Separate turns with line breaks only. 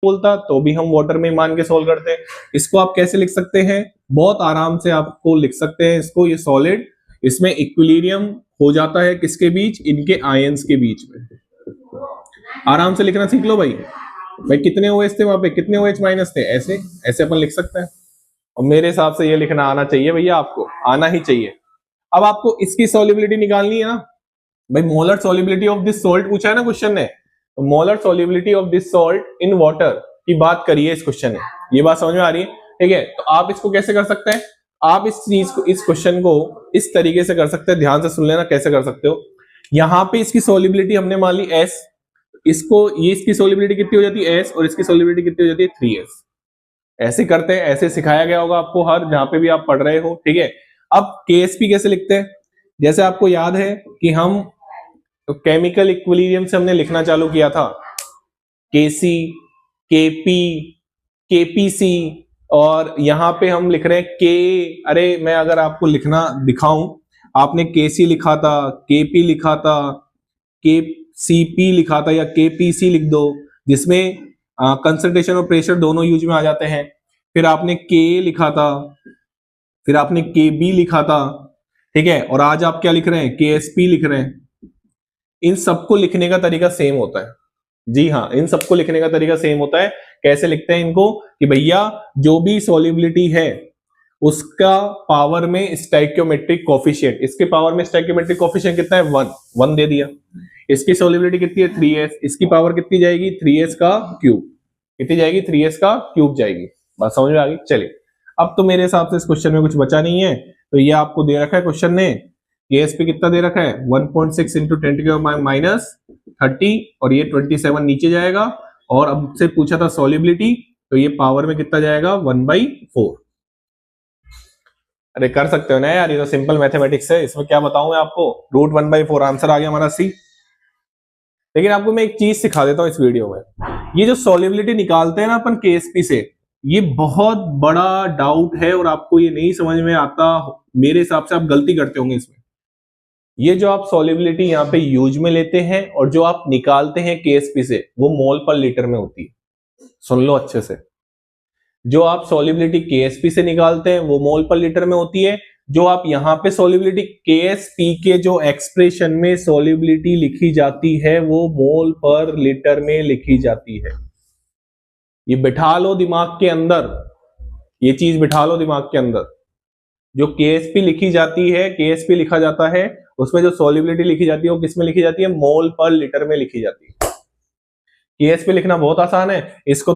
बोलता तो भी हम वाटर में मान के सोल्व करते हैं। इसको आप कैसे लिख सकते हैं, बहुत आराम से आपको लिख सकते हैं इसको, ये सॉलिड, इसमें इक्विलिब्रियम हो जाता है किसके बीच, इनके आयंस के बीच में। आराम से लिखना सीख लो भाई। भाई कितने OH थे वहां पे, कितने OH माइनस थे, ऐसे ऐसे अपन लिख सकते हैं। और मेरे हिसाब से ये लिखना आना चाहिए भैया, आपको आना ही चाहिए। अब आपको इसकी सॉल्युबिलिटी निकालनी है ना भाई, molar solubility of this salt पूछा है ना क्वेश्चन ने, तो molar solubility of this salt in water की बात करिए इस क्वेश्चन ने। ये बात समझ में आ रही है, ठीक है। तो आप इसको कैसे कर सकते हैं, आप इस चीज को, इस क्वेश्चन को इस तरीके से कर सकते हैं, ध्यान से सुन लेना कैसे कर सकते हो। यहां पे इसकी सॉल्युबिलिटी हमने मान ली S, इसको, ये इसकी सॉल्युबिलिटी कितनी हो जाती है S, और इसकी सॉल्युबिलिटी कितनी हो जाती है 3S। ऐसे करते हैं, ऐसे सिखाया गया होगा आपको हर जहां पे भी आप पढ़ रहे हो, ठीक है। अब KSP कैसे लिखते हैं, जैसे आपको याद है कि हम केमिकल इक्विलिब्रियम से हमने लिखना चालू किया था, KC, KP, KPC, और यहां पे हम लिख रहे हैं K। अरे मैं अगर आपको लिखना दिखाऊं, आपने KC लिखा था, KP लिखा था, KCP लिखा था, या KPC लिख दो, जिसमें कंसंट्रेशन और प्रेशर दोनों यूज में आ जाते हैं। फिर आपने K लिखा था, फिर आपने KB लिखा था, ठीक है। और आज आप क्या लिख रहे हैं, KSP लिख रहे हैं। इन सबको लिखने का तरीका सेम होता है, जी हाँ, इन सबको लिखने का तरीका सेम होता है। कैसे लिखते हैं इनको, कि भैया जो भी सॉल्युबिलिटी है उसका पावर में स्टोइकियोमेट्रिक कोफिशिएंट, इसके पावर में स्टोइकियोमेट्रिक कोफिशिएंट कितना है, 1 दे दिया। इसकी सॉल्युबिलिटी कितनी है, 3S, इसकी पावर कितनी जाएगी, 3S का क्यूब, कितनी जाएगी, 3S का क्यूब जाएगी। बात समझ में आ गई। चलिए, अब तो मेरे हिसाब से इस क्वेश्चन में कुछ बचा नहीं है, तो ये आपको दे रखा है क्वेश्चन ने, KSP कितना दे रखा है, 1.6 इंटू 10⁻⁻30, और ये 27 नीचे जाएगा। और अब से पूछा था सॉल्युबिलिटी, तो ये पावर में कितना जाएगा, 1/4। अरे कर सकते हो ना यार, ये तो सिंपल मैथमेटिक्स है, इसमें क्या बताऊं मैं आपको, √1/4 आंसर आ गया हमारा C। लेकिन आपको मैं एक चीज सिखा देता हूं इस वीडियो में, ये जो सॉल्युबिलिटी निकालते हैं ना अपन KSP से, ये बहुत बड़ा डाउट है और आपको ये नहीं समझ में आता, मेरे हिसाब से आप गलती करते होंगे इसमें। ये जो आप सॉल्युबिलिटी यहाँ पे यूज में लेते हैं और जो आप निकालते हैं KSP से, वो मोल पर लीटर में होती है। सुन लो अच्छे से, जो आप सॉल्युबिलिटी KSP से निकालते हैं वो मोल पर लीटर में होती है। जो आप यहाँ पे सॉल्युबिलिटी KSP के जो एक्सप्रेशन में सॉल्युबिलिटी लिखी जाती है वो मोल पर लीटर में लिखी जाती है। ये बिठा लो दिमाग के अंदर, ये चीज बिठा लो दिमाग के अंदर। जो KSP लिखी जाती है, KSP लिखा जाता है, उसमें जो सॉल्युबिलिटी लिखी जाती है वो किस में लिखी जाती है, मोल पर लीटर में लिखी जाती है। KSP लिखना बहुत आसान है, इसको